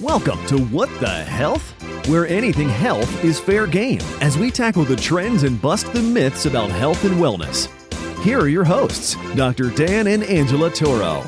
Welcome to What the Health? Where anything health is fair game as we tackle the trends and bust the myths about health and wellness. Here are your hosts, Dr. Dan and Angela Toro.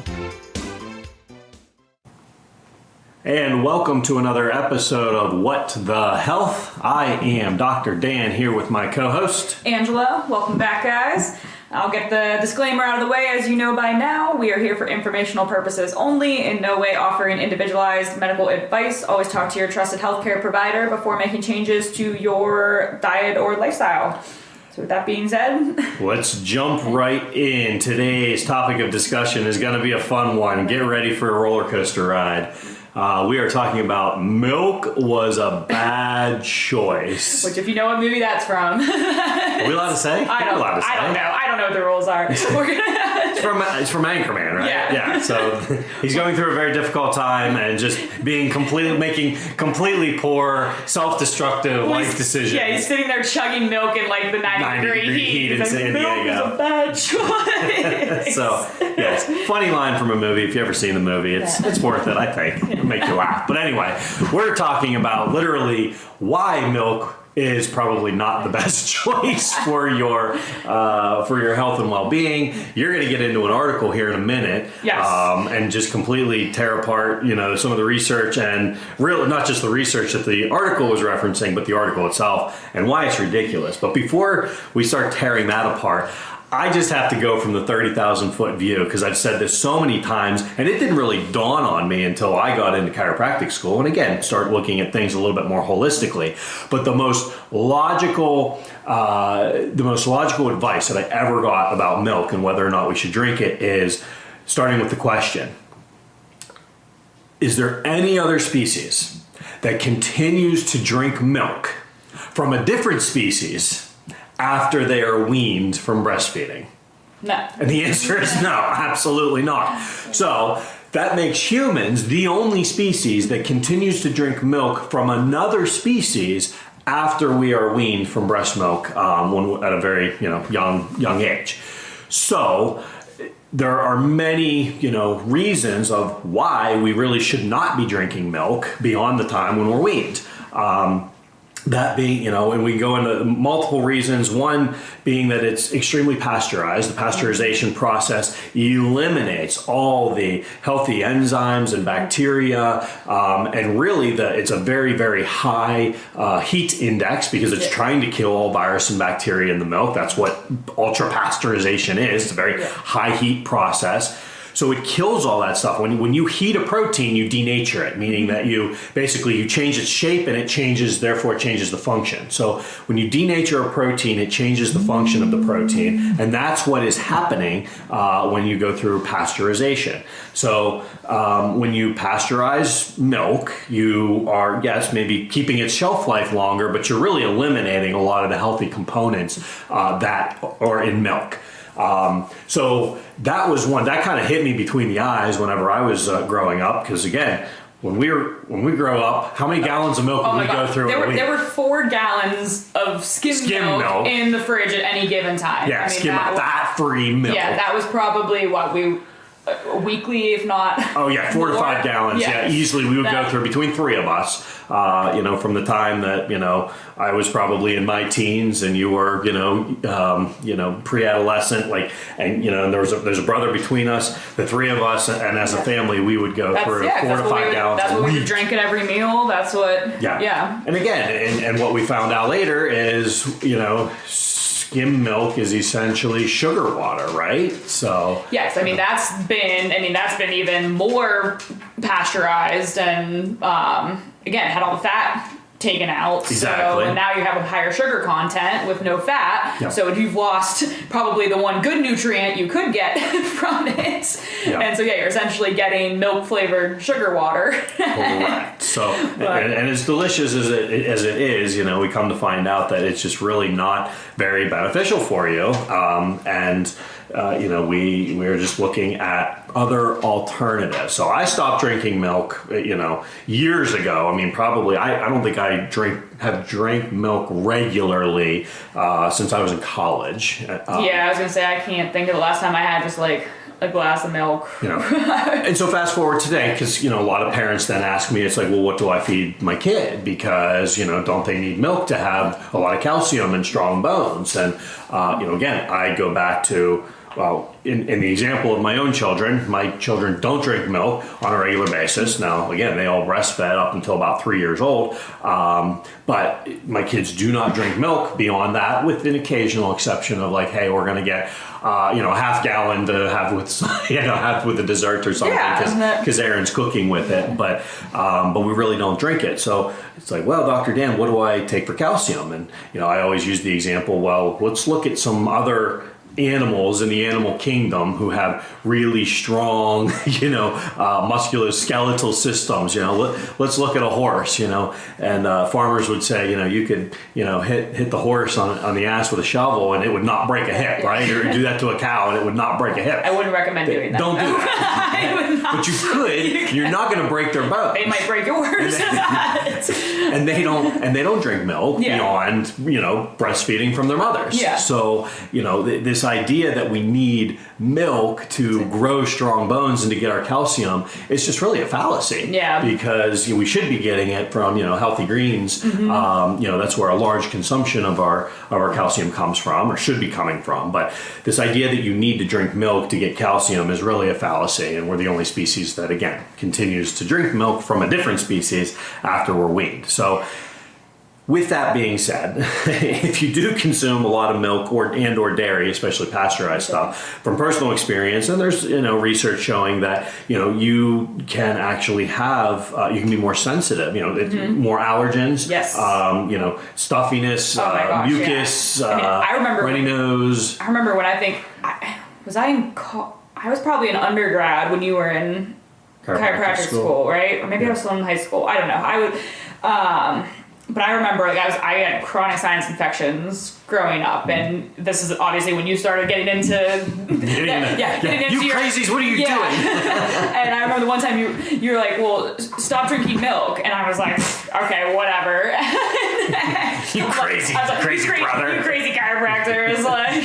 And welcome to another episode of What the Health. I am Dr. Dan here with my co-host, Angela. Welcome back, guys. I'll get the disclaimer out of the way. As you know by now, we are here for informational purposes only, in no way offering individualized medical advice. Always talk to your trusted healthcare provider before making changes to your diet or lifestyle. So with that being said, let's jump right in. Today's topic of discussion is going to be a fun one. Get ready for a roller coaster ride. We are talking about milk was a bad choice. Which, if you know what movie that's from. Are we allowed to say? I don't know. I don't know what the rules are. It's from Anchorman, right? Yeah. So he's going through a very difficult time and just making completely poor, self-destructive life decisions. Yeah, he's sitting there chugging milk in like the 90-degree heat in San Diego. Milk is a bad choice. So, yes, funny line from a movie. If you've ever seen the movie, it's worth it, I think. It'll make you laugh. But anyway, we're talking about literally why milk is probably not the best choice for your health and well-being. You're going to get into an article here in a minute, yes, and just completely tear apart, some of the research and really not just the research that the article was referencing, but the article itself and why it's ridiculous. But before we start tearing that apart, I just have to go from the 30,000 foot view because I've said this so many times and it didn't really dawn on me until I got into chiropractic school and again start looking at things a little bit more holistically. But the most logical advice that I ever got about milk and whether or not we should drink it is starting with the question: is there any other species that continues to drink milk from a different species after they are weaned from breastfeeding? No. And the answer is no, absolutely not. So that makes humans the only species that continues to drink milk from another species after we are weaned from breast milk at a very young age. So there are many reasons of why we really should not be drinking milk beyond the time when we're weaned. That being, and we go into multiple reasons. One being that it's extremely pasteurized. The pasteurization process eliminates all the healthy enzymes and bacteria, and really it's a very, very high heat index because it's trying to kill all virus and bacteria in the milk. That's what ultra pasteurization is. It's a very high heat process. So it kills all that stuff. When you heat a protein, you denature it, meaning that you change its shape and it changes the function. So when you denature a protein, it changes the function of the protein. And that's what is happening when you go through pasteurization. So when you pasteurize milk, you are, maybe keeping its shelf life longer, but you're really eliminating a lot of the healthy components that are in milk. So that was one that kind of hit me between the eyes whenever I was growing up. Because again, when we grow up, how many gallons of milk did we go through? There were 4 gallons of skim milk in the fridge at any given time. Yeah, fat-free milk. Yeah, that was probably weekly, if not. Oh yeah, 4 to 5 gallons. Yeah, easily we would go through between 3 of us. From the time that I was probably in my teens and you were pre-adolescent, and there's a brother between us, the 3 of us, and as a family we would go through 4 to 5 gallons. That's what we would drink at every meal. That's what. Yeah. And again, and what we found out later is skim milk is essentially sugar water, right? So yes, that's been even more pasteurized and again had all the fat taken out. Exactly. So now you have a higher sugar content with no fat. Yep. So you've lost probably the one good nutrient you could get from it. Yep. And so you're essentially getting milk flavored sugar water. Correct. So and as delicious as it is, we come to find out that it's just really not very beneficial for you. We're just looking at other alternatives. So I stopped drinking milk, years ago. Probably I don't think I have drank milk regularly since I was in college. I was gonna say I can't think of the last time I had just like a glass of milk. And so fast forward today, because a lot of parents then ask me, it's like, well, what do I feed my kid? Because don't they need milk to have a lot of calcium and strong bones? And again, I go back to, well, in the example of my own children, my children don't drink milk on a regular basis. Now, again, they all breastfed up until about 3 years old. But my kids do not drink milk beyond that, with an occasional exception of like, hey, we're going to get, a half gallon to have with, have with a dessert or something, because Aaron's cooking with it. But we really don't drink it. So it's like, well, Dr. Dan, what do I take for calcium? And, I always use the example, well, let's look at some other animals in the animal kingdom who have really strong, musculoskeletal systems. Let's look at a horse, and farmers would say, you could, hit the horse on the ass with a shovel and it would not break a hip, right? Or do that to a cow and it would not break a hip. I wouldn't recommend doing that. Don't do that. I would not. But you could. You're not going to break their bones. They might break yours. And they don't drink milk beyond, breastfeeding from their mothers. Yeah. So, this idea that we need milk to grow strong bones and to get our calcium is just really a fallacy. Yeah. Because we should be getting it from, healthy greens. That's where a large consumption of our calcium comes from, or should be coming from. But this idea that you need to drink milk to get calcium is really a fallacy. And we're the only species that, again, continues to drink milk from a different species after we're weaned. So with that being said, if you do consume a lot of milk or dairy, especially pasteurized stuff, from personal experience, and there's research showing that you can actually have you can be more sensitive. More allergens. Yes. Stuffiness, gosh, mucus, I remember runny nose. I remember when I was probably an undergrad when you were in chiropractic school, right? Or maybe I was still in high school. I don't know. I would. But I remember, I had chronic sinus infections growing up, and this is obviously when you started getting into you crazies, what are you doing? And I remember the one time you were like, well, stop drinking milk, and I was like, okay, whatever. You crazy brother. You crazy chiropractor is like,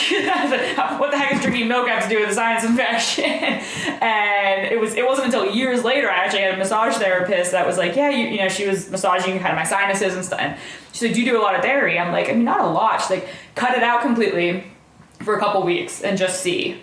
what the heck does drinking milk have to do with a sinus infection? And it wasn't until years later I actually had a massage therapist that was like, yeah, she was massaging kind of my sinuses and stuff. And she's like, do you do a lot of dairy? I'm like, not a lot. She's like, cut it out completely for a couple weeks and just see.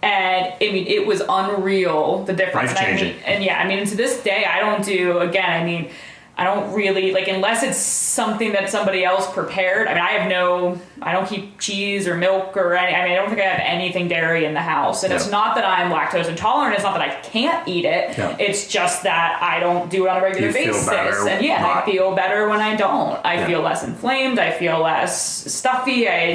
And it was unreal, the difference. Life-changing. And to this day, I don't do, again, I don't really, unless it's something that somebody else prepared. I don't keep cheese or milk or I don't think I have anything dairy in the house. And it's not that I'm lactose intolerant. It's not that I can't eat it. Yeah. It's just that I don't do it on a regular basis. I feel better when I don't. I feel less inflamed. I feel less stuffy. I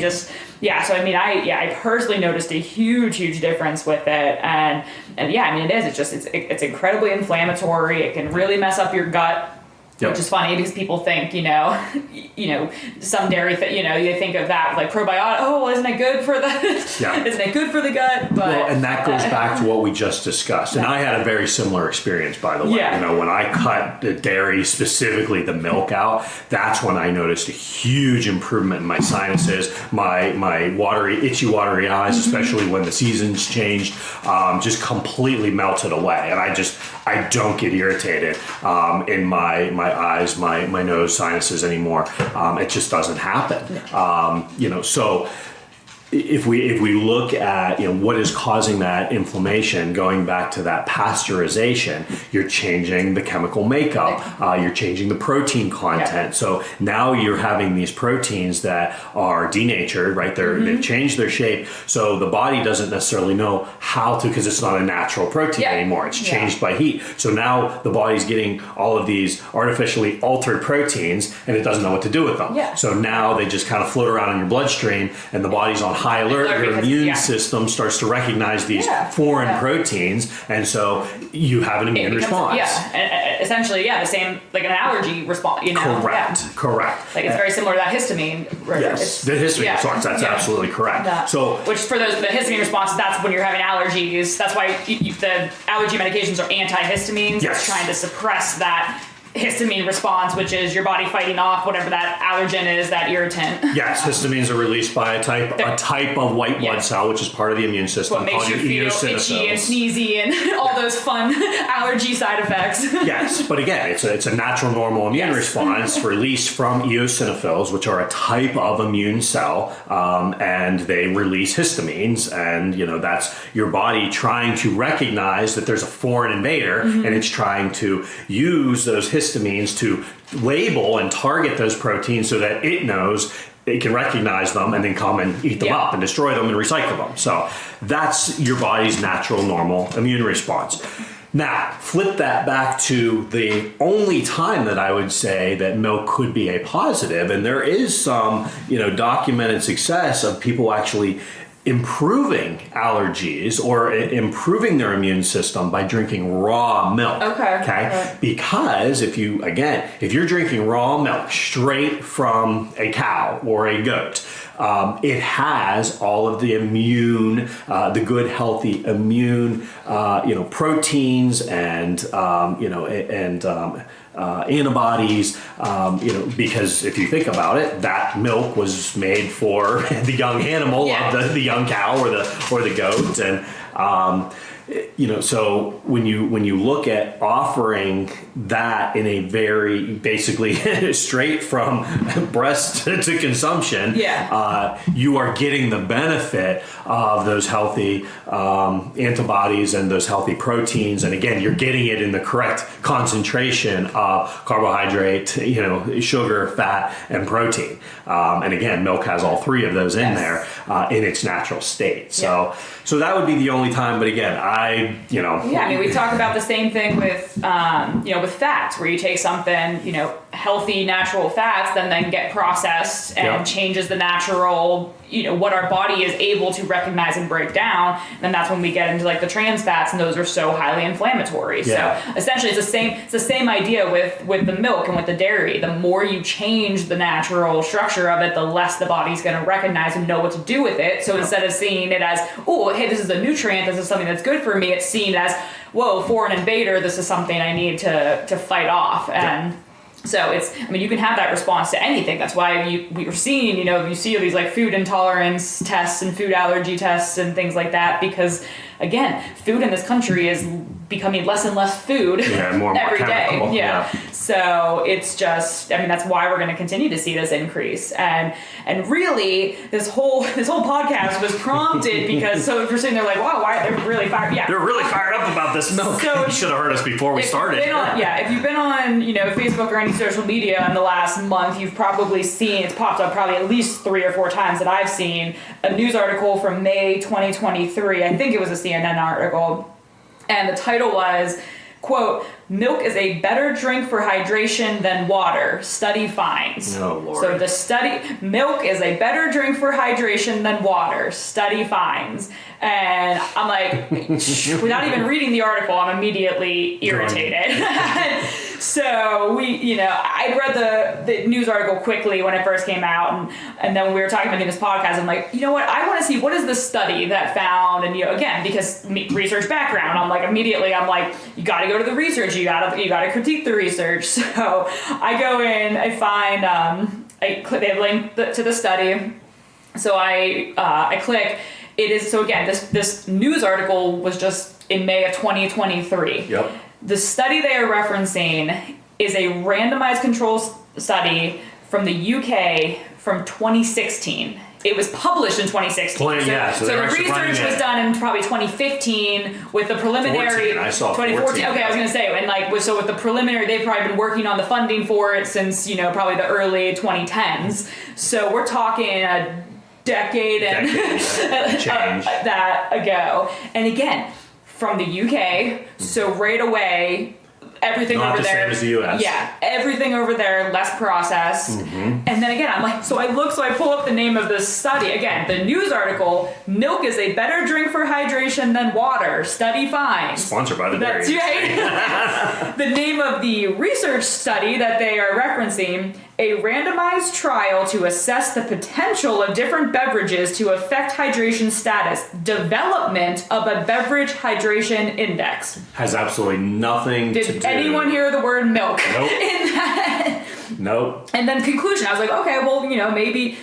personally noticed a huge difference with it. And it is. It's incredibly inflammatory. It can really mess up your gut. Yep. Which is funny because people think, some dairy, they think of that like probiotic. Oh, well, isn't it good for the? Yeah. Isn't it good for the gut? But and that goes back to what we just discussed. And I had a very similar experience, by the way. Yeah. When I cut the dairy, specifically the milk out, that's when I noticed a huge improvement in my sinuses, my itchy, watery eyes, especially when the seasons changed, just completely melted away. And I don't get irritated in my eyes, my nose, sinuses anymore. It just doesn't happen. So if we look at what is causing that inflammation, going back to that pasteurization, you're changing the chemical makeup, you're changing the protein content. Yeah. So now you're having these proteins that are denatured, right? They've changed their shape, so the body doesn't necessarily know how to, because it's not a natural protein anymore. It's changed by heat. So now the body's getting all of these artificially altered proteins, and it doesn't know what to do with them. Yeah. So now they just kind of float around in your bloodstream, and the body's on high alert. Your immune system starts to recognize these foreign proteins, and so you have an immune response. Yeah, and essentially, the same like an allergy response. Correct. Like it's very similar to that histamine. Yes, the histamine response. That's absolutely correct. So, which for the histamine response, that's when you're having allergies. That's why the allergy medications are antihistamines. Yes. Trying to suppress that histamine response, which is your body fighting off whatever that allergen is, that irritant. Yes, histamines are released by a type of white blood cell, which is part of the immune system. What makes you feel itchy and sneezy and all those fun allergy side effects. Yes, but again, it's a natural, normal immune response released from eosinophils, which are a type of immune cell, and they release histamines, and that's your body trying to recognize that there's a foreign invader, and it's trying to use those histamines to label and target those proteins so that it knows it can recognize them and then come and eat them up and destroy them and recycle them. So that's your body's natural, normal immune response. Now, flip that back to the only time that I would say that milk could be a positive, and there is some, documented success of people actually improving allergies or improving their immune system by drinking raw milk. Okay. Because if you're drinking raw milk straight from a cow or a goat, it has all of the immune, the good, healthy immune, proteins and antibodies, because if you think about it, that milk was made for the young animal of the young cow or the goat, and so when you look at offering that in a very basically straight from breast to consumption, you are getting the benefit of those healthy antibodies and those healthy proteins, and again, you're getting it in the correct concentration of carbohydrate, sugar, fat, and protein. And again, milk has all three of those in there in its natural state. So that would be the only time. But again, we talk about the same thing with with fats, where you take something, healthy natural fats, then get processed and changes the natural, what our body is able to recognize and break down. And then that's when we get into like the trans fats, and those are so highly inflammatory. So essentially it's the same idea with the milk and with the dairy. The more you change the natural structure of it, the less the body's going to recognize and know what to do with it. So instead of seeing it as, oh, hey, this is a nutrient, this is something that's good for me, it's seen as, whoa, foreign invader, this is something I need to fight off. And so you can have that response to anything. That's why we were seeing, you see these like food intolerance tests and food allergy tests and things like that, because again, food in this country is becoming less and less food more every chemical. day. So it's just, that's why we're going to continue to see this increase. And really, this whole podcast was prompted because, so if you're sitting there like, wow, why they're really fired? Yeah, they're really fired up about this milk. So you should have heard us before we started. If you've been on, Facebook or any social media in the last month, you've probably seen, it's popped up probably at least 3 or 4 times that I've seen, a news article from May 2023. I think it was a CNN article. And the title was, quote, "Milk is a better drink for hydration than water. Study finds." Oh, Lord. So the study, milk is a better drink for hydration than water. Study finds. And I'm like, without even reading the article, I'm immediately irritated. So I read the news article quickly when it first came out, and then when we were talking about doing this podcast, I'm like, you know what? I want to see what is the study that found, and again, because research background, I'm like, you got to go to the research, you got to critique the research. So I go in, I find, they have linked to the study, so I click. It is, so again, this news article was just in May of 2023. Yep. The study they are referencing is a randomized control study from the UK from 2016. It was published in 2016. So the research was done in probably 2015 with the preliminary. 14. I saw 2014. 14. Okay, I was going to say, and with the preliminary, they've probably been working on the funding for it since probably the early 2010s. So we're talking a decade and change that ago. And again, from the UK, so right away, everything not over the there. Same as the US. Yeah, everything over there, less processed. And then again, I'm like, so I pull up the name of this study. Again, the news article, "Milk is a better drink for hydration than water. Study finds." Sponsored by the dairy. That's right. The name of the research study that they are referencing, a randomized trial to assess the potential of different beverages to affect hydration status. Development of a beverage hydration index. Has absolutely nothing to do. Did anyone hear the word milk? Nope. In that? Nope. And then conclusion. I was like, okay, well, maybe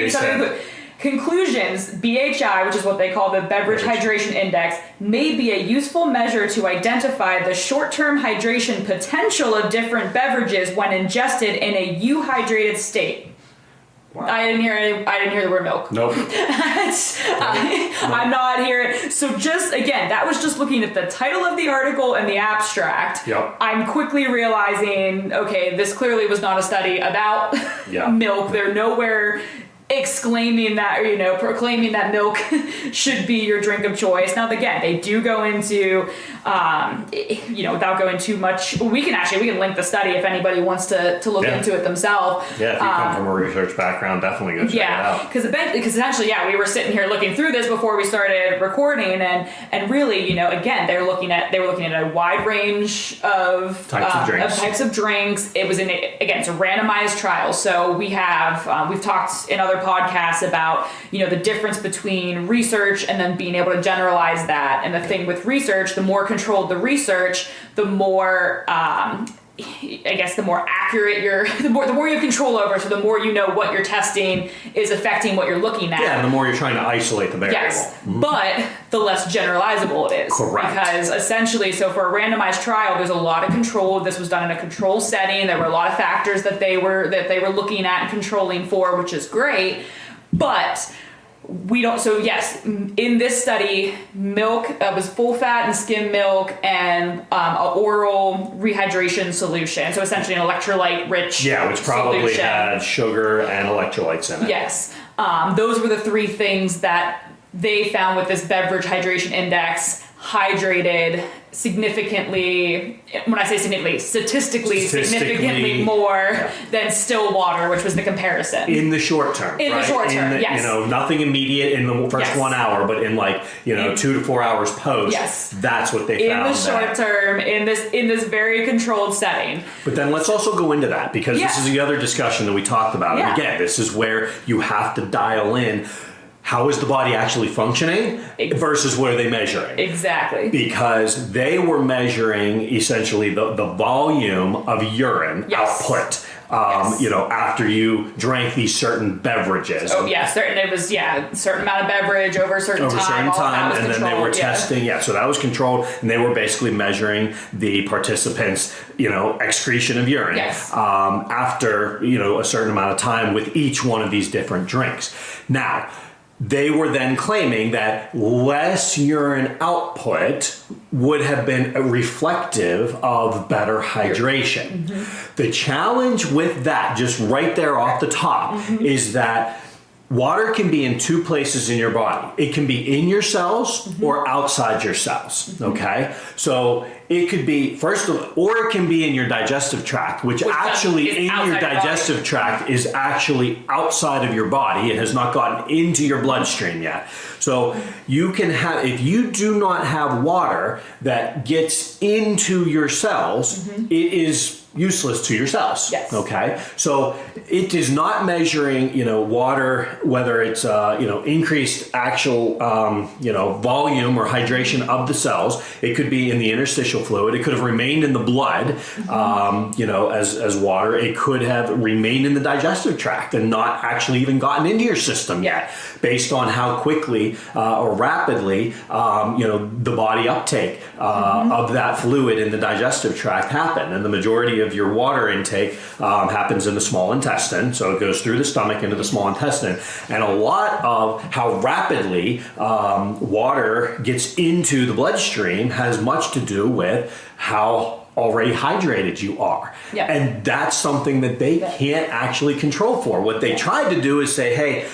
something good. Conclusions, BHI, which is what they call the Beverage Hydration Index, may be a useful measure to identify the short-term hydration potential of different beverages when ingested in a euhydrated state. Wow. I didn't hear the word milk. Nope. I'm not hearing. So just again, that was just looking at the title of the article and the abstract. Yep. I'm quickly realizing, okay, this clearly was not a study about milk. They're nowhere exclaiming that, or proclaiming that milk should be your drink of choice. Now, again, they do go into, without going too much. We can link the study if anybody wants to look into it themselves. Yeah, if you come from a research background, definitely go check it out. Because essentially, we were sitting here looking through this before we started recording, and really, again, they were looking at a wide range of types of drinks. It was it's a randomized trial, so we've talked in other podcasts about the difference between research and then being able to generalize that. And the thing with research, the more controlled the research, the more the more accurate the more you have control over, so the more you know what you're testing is affecting what you're looking at. Yeah, and the more you're trying to isolate the variable. Yes, but the less generalizable it is. Correct. Because essentially, so for a randomized trial, there's a lot of control. This was done in a control setting. There were a lot of factors that they were looking at and controlling for, which is great. But we don't. So yes, in this study, milk was full fat and skim milk and an oral rehydration solution. So essentially, an electrolyte rich. Yeah, which probably solution. had sugar and electrolytes in it. Yes, those were the three things that they found with this beverage hydration index. Hydrated significantly, when I say significantly, statistically significantly more than still water, which was the comparison. In the short term. The short term, yes. Nothing immediate in the first 1 hour, but in 2 to 4 hours post. Yes. That's what they found. In the short term, in this very controlled setting. But then let's also go into that, because this is the other discussion that we talked about. Yeah. And again, this is where you have to dial in. How is the body actually functioning versus what are they measuring? Exactly. Because they were measuring essentially the volume of urine output. After you drank these certain beverages. Oh yeah, certain amount of beverage over a certain time. And then they were testing. Yeah, so that was controlled, and they were basically measuring the participants' excretion of urine after a certain amount of time with each one of these different drinks. Now, they were then claiming that less urine output would have been reflective of better hydration. Mm-hmm. The challenge with that, just right there off the top, is that water can be in two places in your body. It can be in your cells or outside your cells, okay? So it could be, or it can be in your digestive tract, which actually in your digestive tract is actually outside of your body. It has not gotten into your bloodstream yet. So you can have, if you do not have water that gets into your cells, it is useless to your cells. Yes. Okay. So it is not measuring, water, whether it's, increased actual, volume or hydration of the cells. It could be in the interstitial fluid. It could have remained in the blood, as water. It could have remained in the digestive tract and not actually even gotten into your system yet, based on how quickly or rapidly, the body uptake of that fluid in the digestive tract happened. And the majority of your water intake happens in the small intestine, so it goes through the stomach into the small intestine, and a lot of how rapidly water gets into the bloodstream has much to do with how already hydrated you are. Yeah. And that's something that they can't actually control for. What they tried to do is say, hey,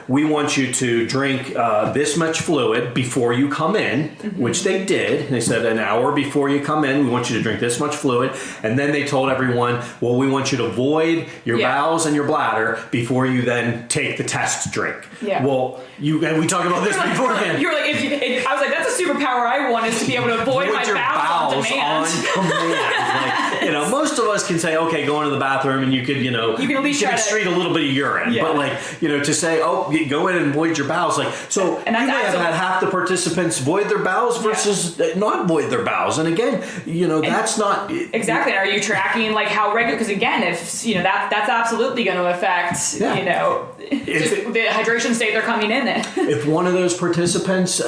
we want you to drink this much fluid before you come in, which they did. They said an hour before you come in, we want you to drink this much fluid. And then they told everyone, well, we want you to void your bowels and your bladder before you then take the test drink. Yeah. Well, we talked about this beforehand. You were like, I was like, that's a superpower I want, is to be able to avoid my bowels bowels on command. Most of us can say, okay, go into the bathroom and you could, you can at least excrete a little bit of urine. Yeah. But to say, oh, go in and void your bowels, so you may have had half the participants void their bowels versus not void their bowels. And again, that's not exactly. Are you tracking how regular? Because again, if that's absolutely going to affect the hydration state they're coming in. If one of those participants,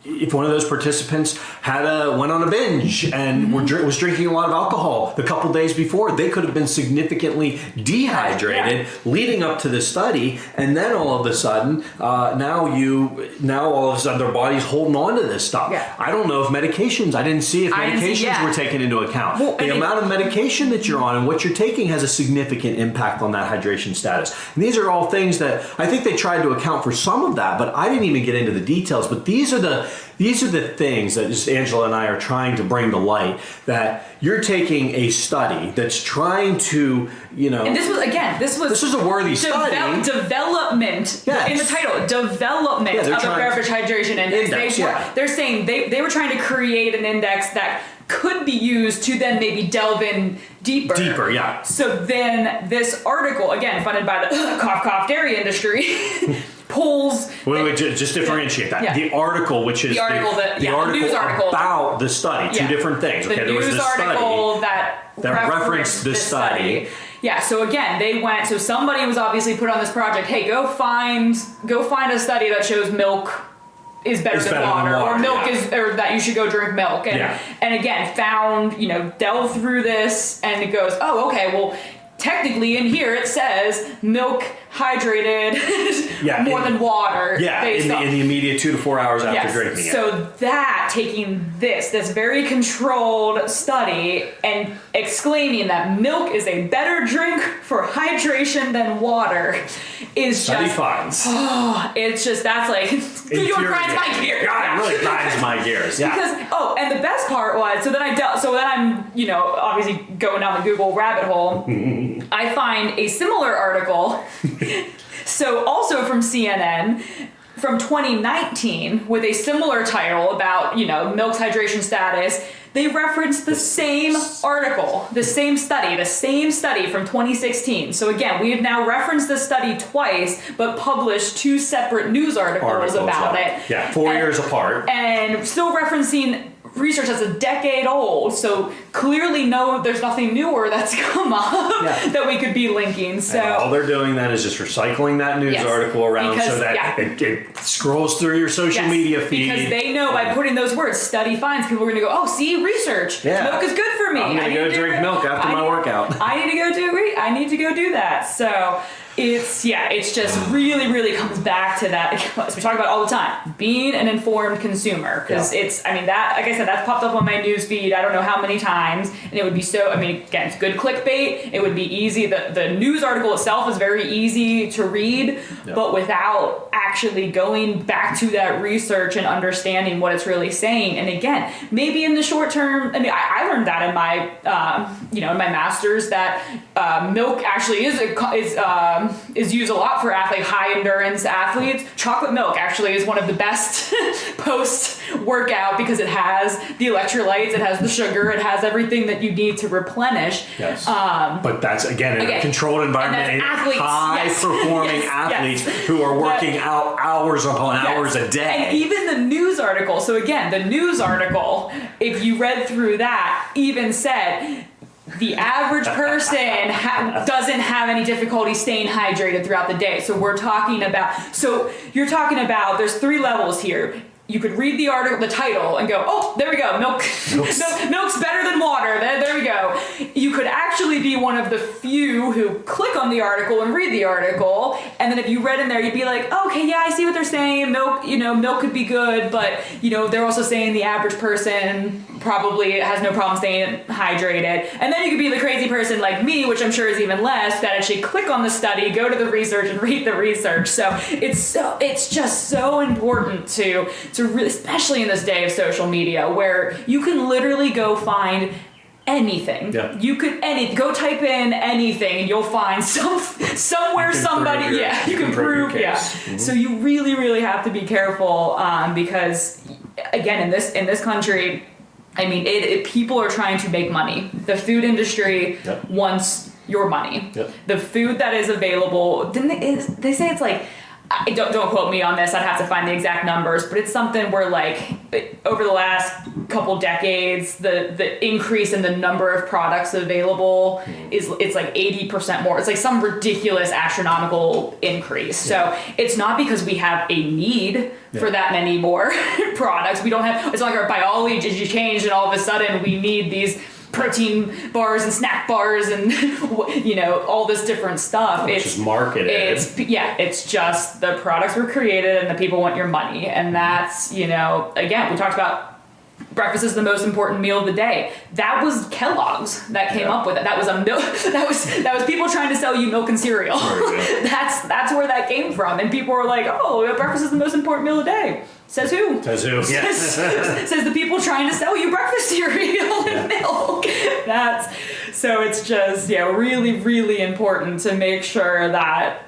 if one of those participants went on a binge and was drinking a lot of alcohol the couple days before, they could have been significantly dehydrated leading up to the study, and then all of a sudden, now all of a sudden their body's holding on to this stuff. Yeah. I don't know if medications. I didn't see if medications were taken into account. Well, the amount of medication that you're on and what you're taking has a significant impact on that hydration status. And these are all things that I think they tried to account for some of that, but I didn't even get into the details. But these are the things that just Angela and I are trying to bring to light, that you're taking a study that's trying to, And this was a worthy study. Development. Yes. In the title, development of the beverage hydration index. They're saying they were trying to create an index that could be used to then maybe delve in deeper. Yeah. So then this article, again, funded by the cough dairy industry, pulls. Wait, just differentiate that. Yeah. The article, which is the news article about the study, two different things. The news article that referenced the study. Yeah, so again, so somebody was obviously put on this project. Hey, go find a study that shows milk is better than water, or milk or that you should go drink milk. And again, delve through this, and it goes, oh, okay, well, technically in here it says milk hydrated more than water. Yeah, in the immediate 2 to 4 hours after drinking it. So taking this very controlled study and exclaiming that milk is a better drink for hydration than water is study finds. Oh, it's just, that's you grinds my gears. God, it really grinds my gears. Yeah. Because, and the best part was, so then I'm, obviously going down the Google rabbit hole. I find a similar article, so also from CNN, from 2019, with a similar title about, milk's hydration status. They referenced the same article, the same study from 2016. So again, we have now referenced this study twice, but published 2 separate news articles about it. Yeah, 4 years apart. And still referencing research that's a decade old, so clearly there's nothing newer that's come up that we could be linking. So and all they're doing then is just recycling that news article around so that it scrolls through your social media feed. Because they know by putting those words, study finds, people are going to go, oh, see, research. Yeah. Milk is good for me. I'm going to go drink milk after my workout. I need to go do that. So it's just really comes back to that, as we talk about all the time, being an informed consumer. Because it's, like I said, that's popped up on my news feed I don't know how many times, and it would be so, again, it's good clickbait. It would be easy. The news article itself is very easy to read, but without actually going back to that research and understanding what it's really saying. And again, maybe in the short term, I learned that in my, in my master's, that milk actually is used a lot for high endurance athletes. Chocolate milk actually is one of the best post workout, because it has the electrolytes, it has the sugar, it has everything that you need to replenish. Yes. But that's again in a controlled environment, high performing athletes who are working out hours upon hours a day. And even the news article. So again, the news article, if you read through that, even said the average person doesn't have any difficulty staying hydrated throughout the day. So you're talking about, there's 3 levels here. You could read the article, the title, and go, oh, there we go, milk's better than water, there we go. You could actually be one of the few who click on the article and read the article, and then if you read in there, you'd be like, okay, yeah, I see what they're saying, milk could be good, but, they're also saying the average person probably has no problem staying hydrated. And then you could be the crazy person like me, which I'm sure is even less, that actually click on the study, go to the research, and read the research. So it's just so important to really, especially in this day of social media, where you can literally go find anything. Yeah. You could go type in anything and you'll find somewhere somebody. You can prove. Yeah. Mm-hmm. So you really have to be careful, because again, in this country, I mean, people are trying to make money. The food industry wants your money. The food that is available, they say it's like, don't quote me on this, I'd have to find the exact numbers, but it's something where like over the last couple decades, the increase in the number of products available it's like 80% more. It's like some ridiculous astronomical increase. So it's not because we have a need for that many more products. We don't have, it's not like our biology has changed and all of a sudden we need these protein bars and snack bars and all this different stuff. It's just marketed. It's just the products were created and the people want your money, and that's again, we talked about breakfast is the most important meal of the day. That was Kellogg's that came up with it. That was that was people trying to sell you milk and cereal. That's where that came from, and people were like, oh, breakfast is the most important meal of the day. Says who? Says who? Says the people trying to sell you breakfast cereal and milk. So it's just really, really important to make sure that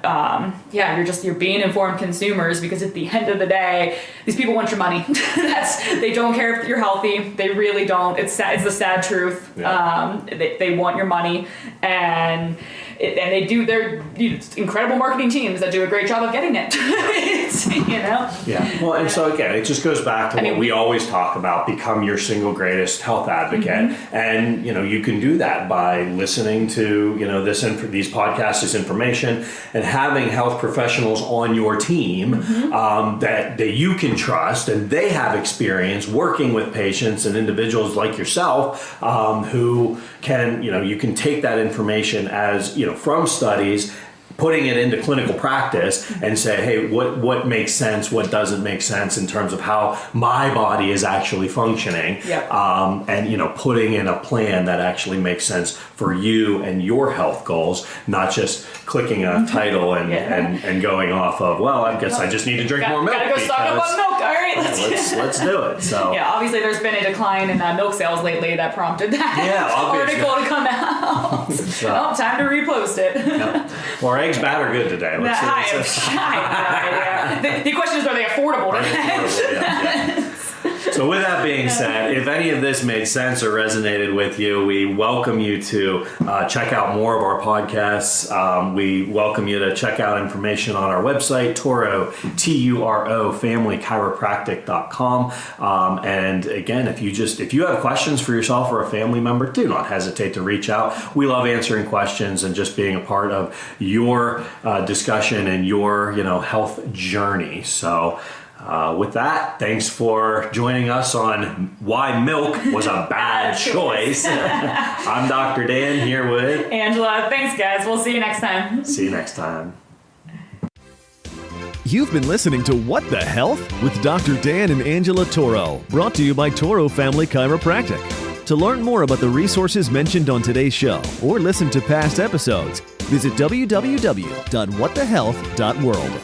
you're being informed consumers, because at the end of the day, these people want your money. They don't care if you're healthy. They really don't. It's sad. It's the sad truth. Yeah. They want your money, and they do. They're incredible marketing teams that do a great job of getting it. Yeah. Well, and so again, it just goes back to what we always talk about: become your single greatest health advocate, and you can do that by listening to these podcasts, this information, and having health professionals on your team that you can trust, and they have experience working with patients and individuals like yourself who can you can take that information as from studies, putting it into clinical practice and say, hey, what makes sense, what doesn't make sense in terms of how my body is actually functioning, and putting in a plan that actually makes sense for you and your health goals, not just clicking a title and going off of, well, I guess I just need to drink more milk. Gotta go stock up on milk. All right, let's do it. So obviously there's been a decline in milk sales lately that prompted that article to come out. So, time to repost it. Well, our eggs bad or good today? The question is, are they affordable today? So with that being said, if any of this made sense or resonated with you, we welcome you to check out more of our podcasts. We welcome you to check out information on our website, Turo, Turo, familychiropractic.com. And again, if you have questions for yourself or a family member, do not hesitate to reach out. We love answering questions and just being a part of your discussion and your health journey. So with that, thanks for joining us on why milk was a bad choice. I'm Dr. Dan here with Angela. Thanks, guys. We'll see you next time. See you next time. You've been listening to What the Health with Dr. Dan and Angela Toro, brought to you by Toro Family Chiropractic. To learn more about the resources mentioned on today's show or listen to past episodes, visit www.whatthehealth.world.